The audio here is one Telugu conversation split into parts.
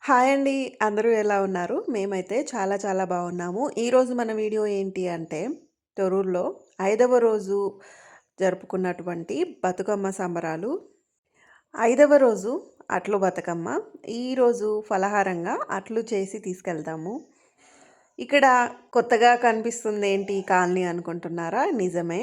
హాయ్ అండి. అందరూ ఎలా ఉన్నారు? మేమైతే చాలా చాలా బాగున్నాము. ఈరోజు మన వీడియో ఏంటి అంటే, తొర్రూరులో 5వ రోజు జరుపుకున్నటువంటి బతుకమ్మ సంబరాలు. 5వ రోజు అట్లు బతుకమ్మ. ఈరోజు ఫలహారంగా అట్లు చేసి తీసుకెళ్తాము. ఇక్కడ కొత్తగా కనిపిస్తుంది ఏంటి కాలనీ అనుకుంటున్నారా? నిజమే.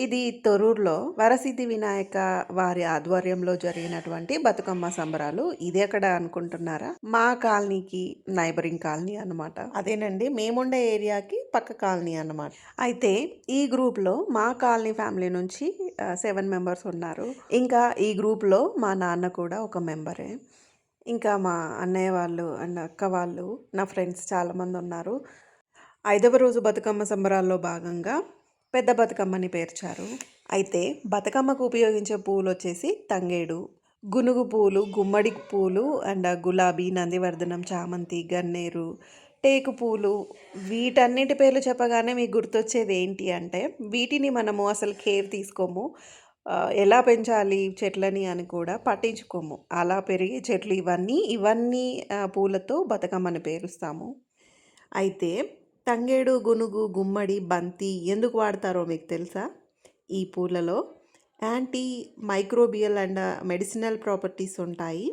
ఇది తొర్రూరులో వరసిద్ధి వినాయక వారి ఆధ్వర్యంలో జరిగినటువంటి బతుకమ్మ సంబరాలు. ఇది ఎక్కడ అనుకుంటున్నారా? మా కాలనీకి నైబరింగ్ కాలనీ అన్నమాట. అదేనండి, మేముండే ఏరియాకి పక్క కాలనీ అన్నమాట. అయితే ఈ గ్రూప్లో మా కాలనీ ఫ్యామిలీ నుంచి 7 మెంబర్స్ ఉన్నారు. ఇంకా ఈ గ్రూప్లో మా నాన్న కూడా ఒక మెంబరే. ఇంకా మా అన్నయ్య వాళ్ళు అండ్ అక్క వాళ్ళు, నా ఫ్రెండ్స్ చాలామంది ఉన్నారు. 5వ రోజు బతుకమ్మ సంబరాల్లో భాగంగా పెద్ద బతుకమ్మని పేర్చారు. అయితే బతుకమ్మకు ఉపయోగించే పూలు వచ్చేసి తంగేడు, గునుగు పూలు, గుమ్మడి పూలు అండ్ గులాబీ, నందివర్ధనం, చామంతి, గన్నేరు, టేకు పూలు. వీటన్నిటి పేర్లు చెప్పగానే మీకు గుర్తొచ్చేది ఏంటి అంటే, వీటిని మనము అసలు కేర్ తీసుకోము. ఎలా పెంచాలి చెట్లని అని కూడా పట్టించుకోము. అలా పెరిగే చెట్లు ఇవన్నీ పూలతో బతుకమ్మని పేరుస్తాము. అయితే తంగేడు, గునుగు, గుమ్మడి, బంతి ఎందుకు వాడతారో మీకు తెలుసా? ఈ పూలలో anti microbial and medicinal properties ఉంటాయి.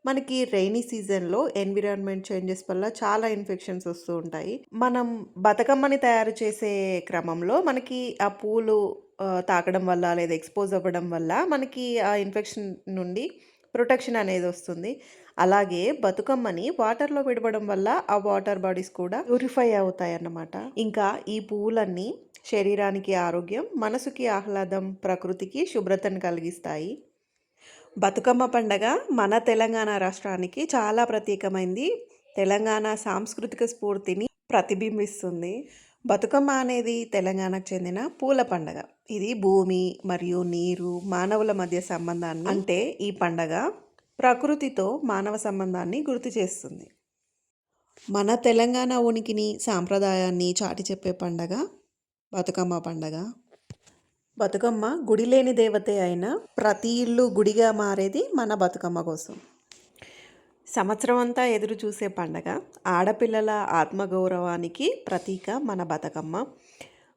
మనకి రైనీ సీజన్లో ఎన్విరాన్మెంట్ చేంజెస్ వల్ల చాలా ఇన్ఫెక్షన్స్ వస్తూ ఉంటాయి. మనం బతుకమ్మని తయారు చేసే క్రమంలో మనకి ఆ పూలు తాకడం వల్ల లేదా ఎక్స్పోజ్ అవ్వడం వల్ల మనకి ఆ ఇన్ఫెక్షన్ నుండి ప్రొటెక్షన్ అనేది వస్తుంది. అలాగే బతుకమ్మని వాటర్లో విడవడం వల్ల ఆ వాటర్ బాడీస్ కూడా ప్యూరిఫై అవుతాయి అన్నమాట. ఇంకా ఈ పువ్వులన్నీ శరీరానికి ఆరోగ్యం, మనసుకి ఆహ్లాదం, ప్రకృతికి శుభ్రతను కలిగిస్తాయి. బతుకమ్మ పండగ మన తెలంగాణ రాష్ట్రానికి చాలా ప్రత్యేకమైంది. తెలంగాణ సాంస్కృతిక స్ఫూర్తిని ప్రతిబింబిస్తుంది. బతుకమ్మ అనేది తెలంగాణకు చెందిన పూల పండగ. ఇది భూమి మరియు నీరు, మానవుల మధ్య సంబంధాన్ని, అంటే ఈ పండగ ప్రకృతితో మానవ సంబంధాన్ని గుర్తు చేస్తుంది. మన తెలంగాణ ఉనికిని, సాంప్రదాయాన్ని చాటి చెప్పే పండగ బతుకమ్మ పండగ. బతుకమ్మ గుడి లేని దేవతే అయినా ప్రతి ఇల్లు గుడిగా మారేది మన బతుకమ్మ కోసం. సంవత్సరం అంతా ఎదురు చూసే పండగ, ఆడపిల్లల ఆత్మగౌరవానికి ప్రతీక మన బతుకమ్మ.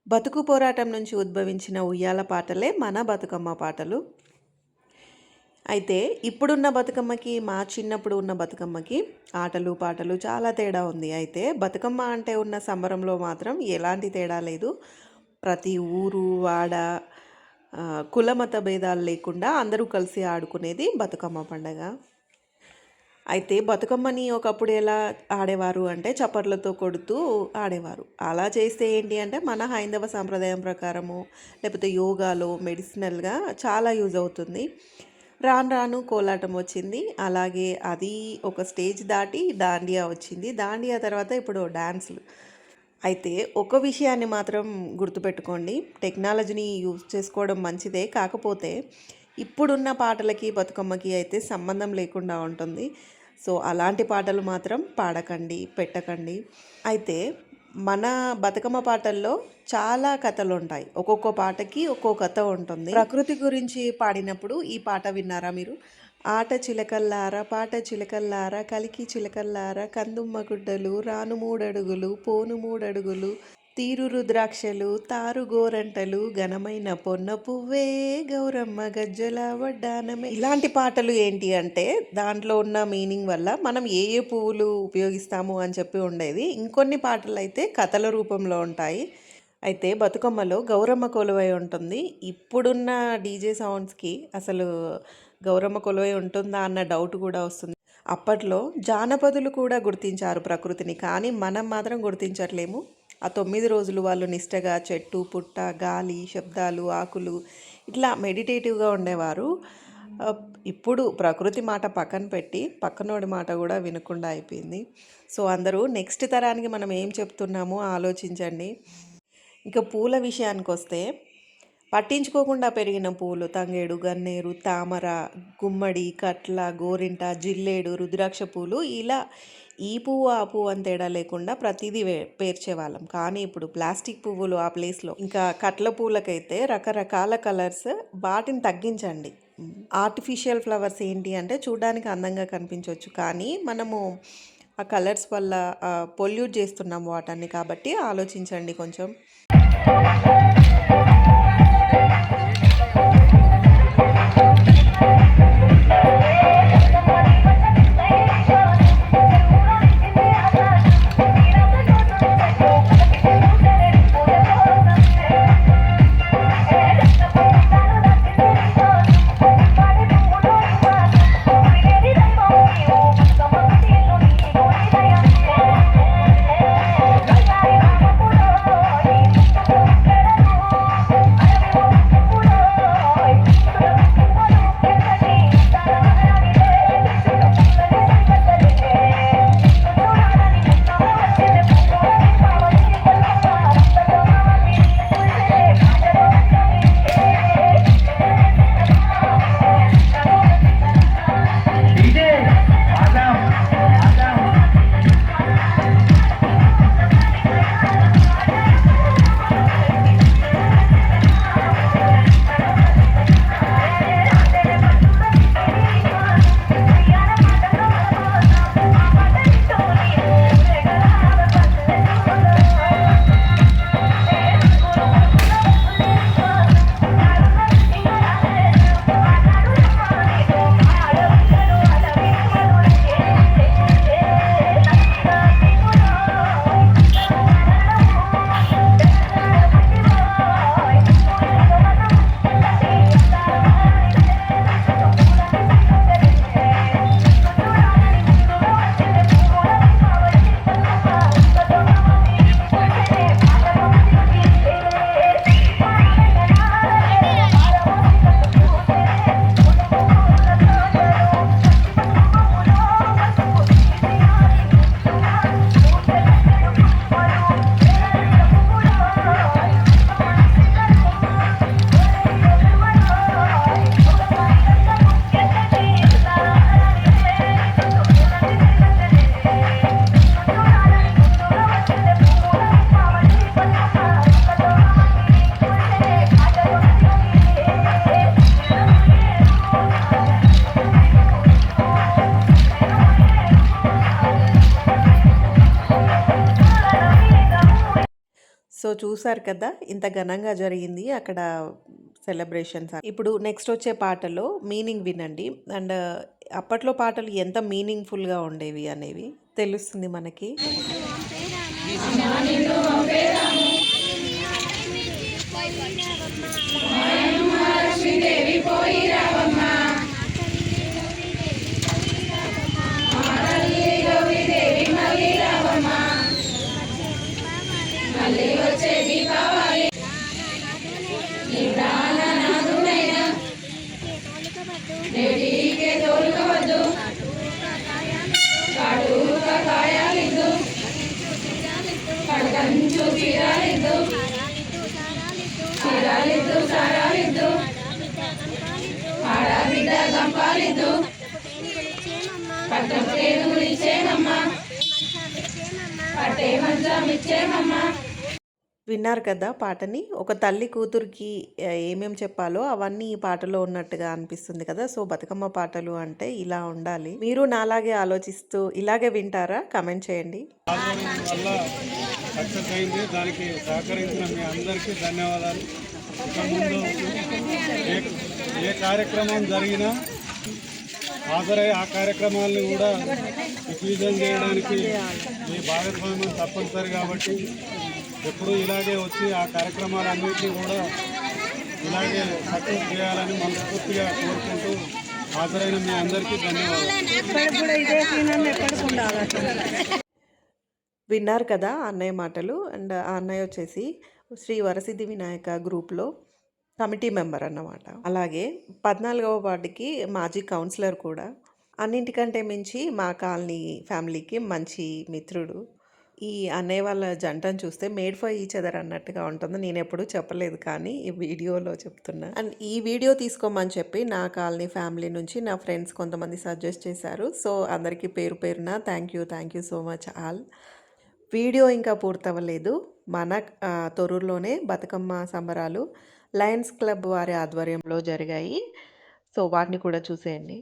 బతుకు పోరాటం నుంచి ఉద్భవించిన ఉయ్యాల పాటలే మన బతుకమ్మ పాటలు. అయితే ఇప్పుడున్న బతుకమ్మకి, మా చిన్నప్పుడు ఉన్న బతుకమ్మకి ఆటలు పాటలు చాలా తేడా ఉంది. అయితే బతుకమ్మ అంటే ఉన్న సంబరంలో మాత్రం ఎలాంటి తేడా లేదు. ప్రతి ఊరు, వాడ, కులమత భేదాలు లేకుండా అందరూ కలిసి ఆడుకునేది బతుకమ్మ పండగ. అయితే బతుకమ్మని ఒకప్పుడు ఎలా ఆడేవారు అంటే చప్పర్లతో కొడుతూ ఆడేవారు. అలా చేస్తే ఏంటి అంటే మన హైందవ సాంప్రదాయం ప్రకారము, లేకపోతే యోగాలో మెడిసినల్గా చాలా యూజ్ అవుతుంది. రాను రాను కోలాటం వచ్చింది. అలాగే అది ఒక స్టేజ్ దాటి దాండియా వచ్చింది. దాండియా తర్వాత ఇప్పుడు డ్యాన్సులు. అయితే ఒక విషయాన్ని మాత్రం గుర్తుపెట్టుకోండి, టెక్నాలజీని యూజ్ చేసుకోవడం మంచిదే. కాకపోతే ఇప్పుడున్న పాటలకి బతుకమ్మకి అయితే సంబంధం లేకుండా ఉంటుంది. సో అలాంటి పాటలు మాత్రం పాడకండి, పెట్టకండి. అయితే మన బతుకమ్మ పాటల్లో చాలా కథలు ఉంటాయి. ఒక్కొక్క పాటకి ఒక్కో కథ ఉంటుంది. ప్రకృతి గురించి పాడినప్పుడు ఈ పాట విన్నారా మీరు? ఆట చిలకల్లార, పాట చిలకల్లార, కలికి చిలకల్లార, కందుమ్మ గుడ్డలు, రాను మూడడుగులు, పోను మూడడుగులు, తీరు రుద్రాక్షలు, తారు గోరంటలు, ఘనమైన పొన్న పువ్వే, గౌరమ్మ గజ్జల వడ్డానమే. ఇలాంటి పాటలు ఏంటి అంటే దాంట్లో ఉన్న మీనింగ్ వల్ల మనం ఏ ఏ పువ్వులు ఉపయోగిస్తాము అని చెప్పి ఉండేది. ఇంకొన్ని పాటలు అయితే కథల రూపంలో ఉంటాయి. అయితే బతుకమ్మలో గౌరమ్మ కొలువై ఉంటుంది. ఇప్పుడున్న డీజే సౌండ్స్కి అసలు గౌరమ్మ కొలువై ఉంటుందా అన్న డౌట్ కూడా వస్తుంది. అప్పట్లో జానపదులు కూడా గుర్తించారు ప్రకృతిని, కానీ మనం మాత్రం గుర్తించట్లేము. ఆ 9 రోజులు వాళ్ళు నిష్టగా చెట్టు, పుట్ట, గాలి, శబ్దాలు, ఆకులు ఇట్లా మెడిటేటివ్గా ఉండేవారు. ఇప్పుడు ప్రకృతి మాట పక్కన పెట్టి పక్కనోడి మాట కూడా వినకుండా అయిపోయింది. సో అందరూ నెక్స్ట్ తరానికి మనం ఏం చెప్తున్నామో ఆలోచించండి. ఇక పూల విషయానికి వస్తే, పట్టించుకోకుండా పెరిగిన పూలు తంగేడు, గన్నేరు, తామర, గుమ్మడి, కట్ల, గోరింట, జిల్లేడు, రుద్రాక్ష పూలు, ఇలా ఈ పువ్వు ఆ పువ్వు అని తేడా లేకుండా ప్రతిదీ పేర్చేవాళ్ళం. కానీ ఇప్పుడు ప్లాస్టిక్ పువ్వులు ఆ ప్లేస్లో. ఇంకా కట్ల పూలకైతే రకరకాల కలర్స్, వాటిని తగ్గించండి. ఆర్టిఫిషియల్ ఫ్లవర్స్ ఏంటి అంటే చూడడానికి అందంగా కనిపించవచ్చు, కానీ మనము ఆ కలర్స్ వల్ల పొల్యూట్ చేస్తున్నాం వాటర్ని. కాబట్టి ఆలోచించండి కొంచెం. సో చూసారు కదా, ఇంత ఘనంగా జరిగింది అక్కడ సెలబ్రేషన్స్. ఇప్పుడు నెక్స్ట్ వచ్చే పాటలో మీనింగ్ వినండి. అండ్ అప్పట్లో పాటలు ఎంత మీనింగ్ఫుల్గా ఉండేవి అనేవి తెలుస్తుంది మనకి. విన్నారు కదా పాటని. ఒక తల్లి కూతురికి ఏమేం చెప్పాలో అవన్నీ ఈ పాటలో ఉన్నట్టుగా అనిపిస్తుంది కదా. సో బతుకమ్మ పాటలు అంటే ఇలా ఉండాలి. మీరు నాలాగే ఆలోచిస్తూ ఇలాగే వింటారా? కమెంట్ చేయండి. దానికి సహకరించిన మీ అందరికీ ధన్యవాదాలు. ఇక ముందు ఏ కార్యక్రమం జరిగినా హాజరై ఆ కార్యక్రమాలను కూడా దిగ్విజయం చేయడానికి మీ భాగస్వామ్యం తప్పనిసరి. కాబట్టి ఎప్పుడూ ఇలాగే వచ్చి ఆ కార్యక్రమాలన్నింటినీ కూడా ఇలాగే సక్సెస్ చేయాలని మనస్ఫూర్తిగా కోరుకుంటూ హాజరైన మీ అందరికీ ధన్యవాదాలు. విన్నారు కదా అన్నయ్య మాటలు. అండ్ ఆ అన్నయ్య వచ్చేసి శ్రీ వరసిద్ధి వినాయక గ్రూప్లో కమిటీ మెంబర్ అన్నమాట. అలాగే 14వ వార్డుకి మాజీ కౌన్సిలర్ కూడా. అన్నింటికంటే మించి మా కాలనీ ఫ్యామిలీకి మంచి మిత్రుడు. ఈ అన్నయ్య వాళ్ళ జంటను చూస్తే మేడ్ ఫర్ ఈచ్ అదర్ అన్నట్టుగా ఉంటుంది. నేను ఎప్పుడూ చెప్పలేదు, కానీ ఈ వీడియోలో చెప్తున్నా. అండ్ ఈ వీడియో తీసుకోమని చెప్పి నా కాలనీ ఫ్యామిలీ నుంచి నా ఫ్రెండ్స్ కొంతమంది సజెస్ట్ చేశారు. సో అందరికీ పేరు పేరున thank you so much all. Video ఇంకా పూర్తవ్వలేదు. మన తొర్రూరులోనే బతుకమ్మ సంబరాలు లయన్స్ క్లబ్ వారి ఆధ్వర్యంలో జరిగాయి. సో వాటిని కూడా చూసేయండి.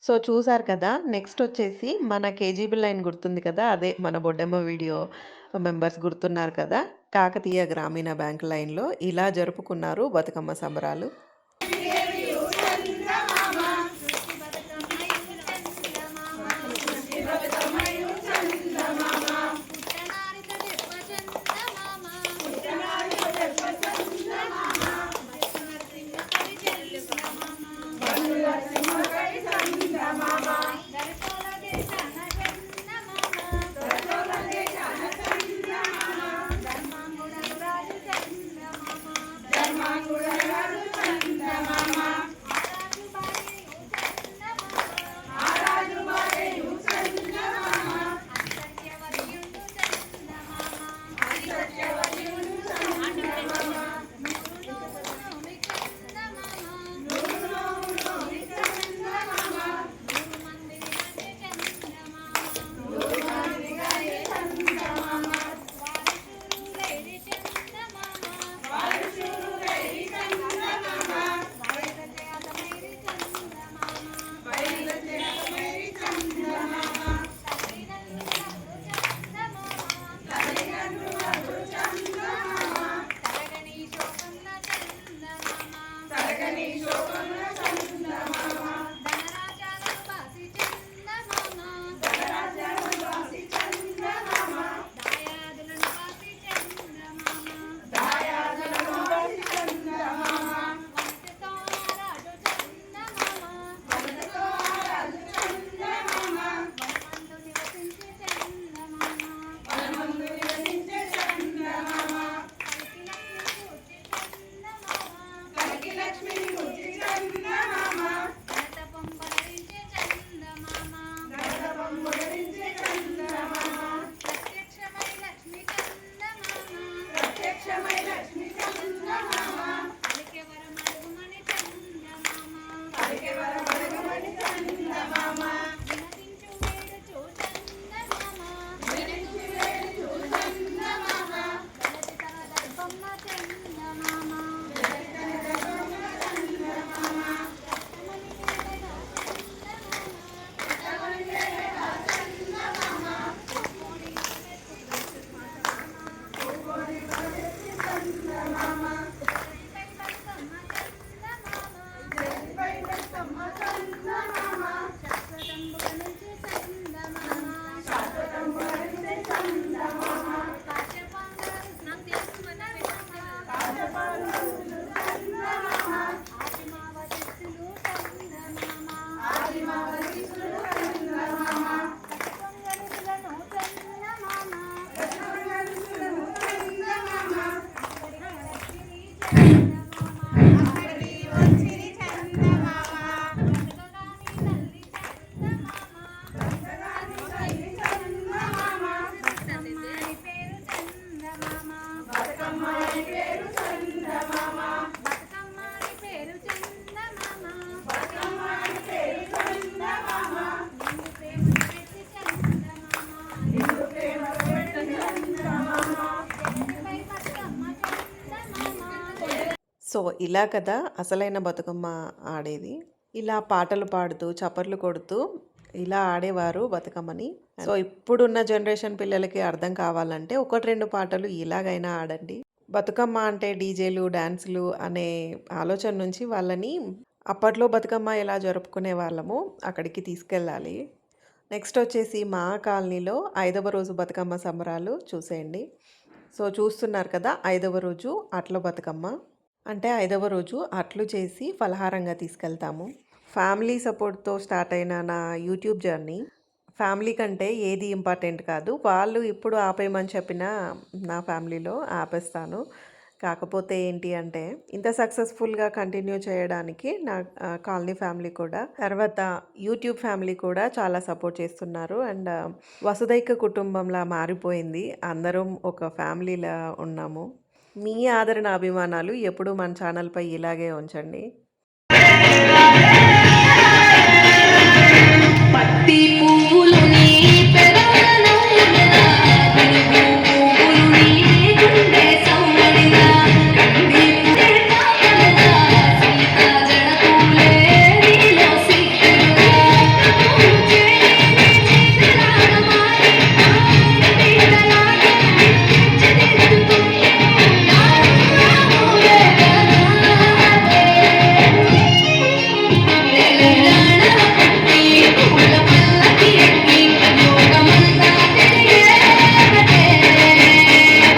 సో చూసారు కదా! నెక్స్టొచ్చేసి మన కేజీబీ లైన్ గుర్తుంది కదా! అదే మన బొడ్డెమ్మ వీడియో మెంబర్స్ గుర్తున్నారు కదా! కాకతీయ గ్రామీణ బ్యాంక్ లైన్‌లో ఇలా జరుపుకున్నారు బతుకమ్మ సంబరాలు. సో ఇలా కదా అసలైన బతుకమ్మ ఆడేది. ఇలా పాటలు పాడుతూ, చప్పట్లు కొడుతూ ఇలా ఆడేవారు బతుకమ్మని. సో, ఇప్పుడున్న జనరేషన్ పిల్లలకి అర్థం కావాలంటే 1, 2 పాటలు ఇలాగైనా ఆడండి. బతుకమ్మ అంటే డీజేలు, డాన్సులు అనే ఆలోచన నుంచి వాళ్ళని అప్పట్లో బతుకమ్మ ఎలా జరుపుకునేవాళ్ళమో అక్కడికి తీసుకెళ్ళాలి. నెక్స్ట్ వచ్చేసి మా కాలనీలో 5వ రోజు బతుకమ్మ సంబరాలు చూసేయండి. సో, చూస్తున్నారు కదా! 5వ రోజు అట్ల బతుకమ్మ. అంటే 5వ రోజు అట్లు చేసి ఫలహారంగా తీసుకెళ్తాము. ఫ్యామిలీ సపోర్ట్‌తో స్టార్ట్ అయిన నా యూట్యూబ్ జర్నీ ఫ్యామిలీ కంటే ఏది ఇంపార్టెంట్ కాదు. వాళ్ళు ఇప్పుడు ఆపేయమని చెప్పినా నా ఫ్యామిలీలో ఆపేస్తాను. కాకపోతే ఏంటి అంటే ఇంత సక్సెస్‌ఫుల్‌గా కంటిన్యూ చేయడానికి నా కాలనీ ఫ్యామిలీ కూడా, తర్వాత యూట్యూబ్ ఫ్యామిలీ కూడా చాలా సపోర్ట్ చేస్తున్నారు. అండ్ వసుదైక కుటుంబంలా మారిపోయింది. అందరం ఒక ఫ్యామిలీలా ఉన్నాము. మీ ఆదరణ, అభిమానాలు ఎప్పుడూ మన ఛానల్‌పై ఇలాగే ఉంచండి. పత్తి పువ్వులు నీ పెదవుల నవ్వులా, పువ్వులు నీ గుండె సౌందర్యంగా, కంది పువ్వే కాకలుగా, సీత జడ పూలే నీలో సిక్కులుగా, పూలు చేరి చేతులాడ మారి, నీడలాగే చెదిద్దుకుంటూ, నానులే తెలంగాణ పుట్టి పూల పల్లకి ఎక్కి లోకమంతా తిరిగేవటే,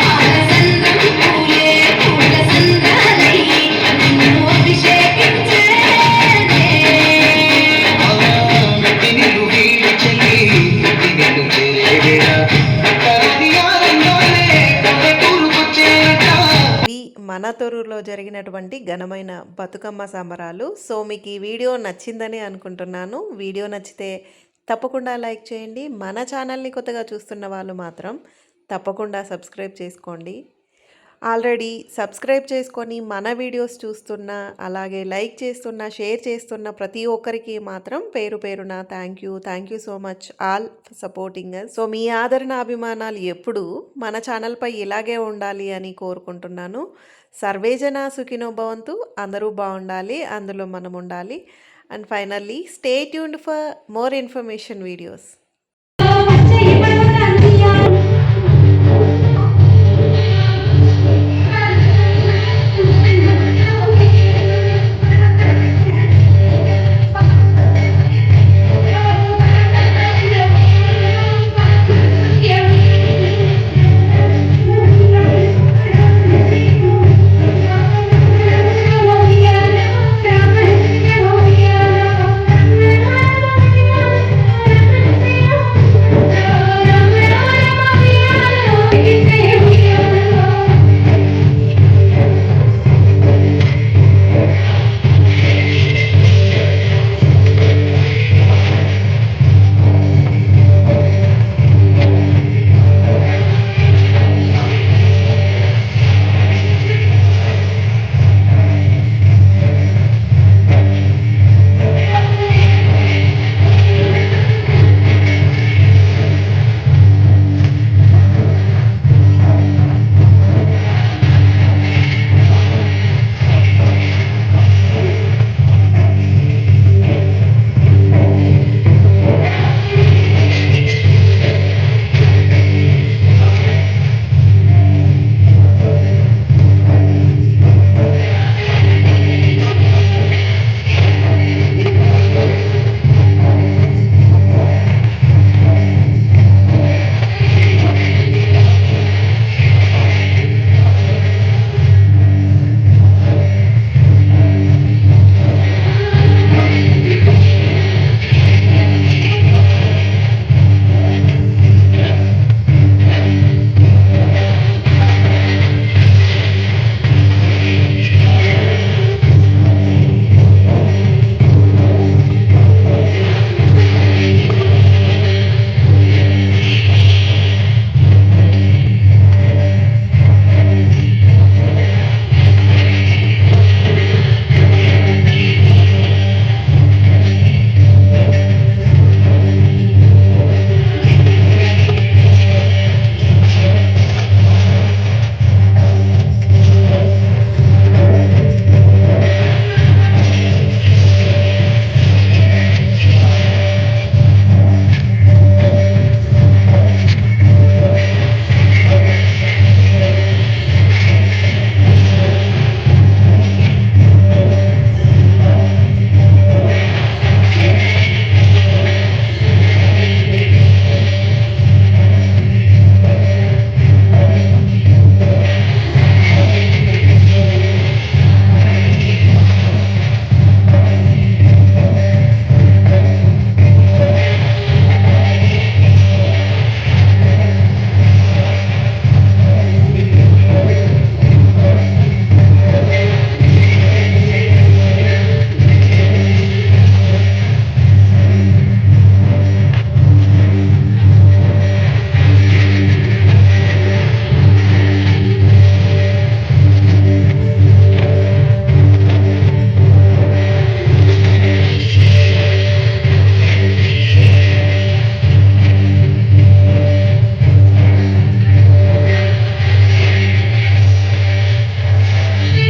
పాలసంద్రం పూలే పూల సంద్రాలయ్యి నిన్ను అభిషేకించేనే. మెట్టినిలు వీడి చెల్లి మెట్టినిలు చేరేవేళ కరదియారంలోనే పల్లెటూరుకొచ్చేట. ఇవి మన తొర్రూరులో జరిగినటువంటి ఘనమైన బతుకమ్మ సంబరాలు. సో, మీకు ఈ వీడియో నచ్చిందని అనుకుంటున్నాను. వీడియో నచ్చితే తప్పకుండా లైక్ చేయండి. మన ఛానల్ని కొత్తగా చూస్తున్న వాళ్ళు మాత్రం తప్పకుండా సబ్స్క్రైబ్ చేసుకోండి. ఆల్రెడీ సబ్స్క్రైబ్ చేసుకొని మన వీడియోస్ చూస్తున్న, అలాగే లైక్ చేస్తున్న, షేర్ చేస్తున్న ప్రతి ఒక్కరికి మాత్రం పేరు పేరున thank you so much all for supporting us. So, మీ ఆదరణ, అభిమానాలు ఎప్పుడూ మన ఛానల్పై ఇలాగే ఉండాలి అని కోరుకుంటున్నాను. సర్వేజన సుఖినో భవంతు. అందరూ బాగుండాలి, అందులో మనం ఉండాలి. And finally stay tuned for more information videos.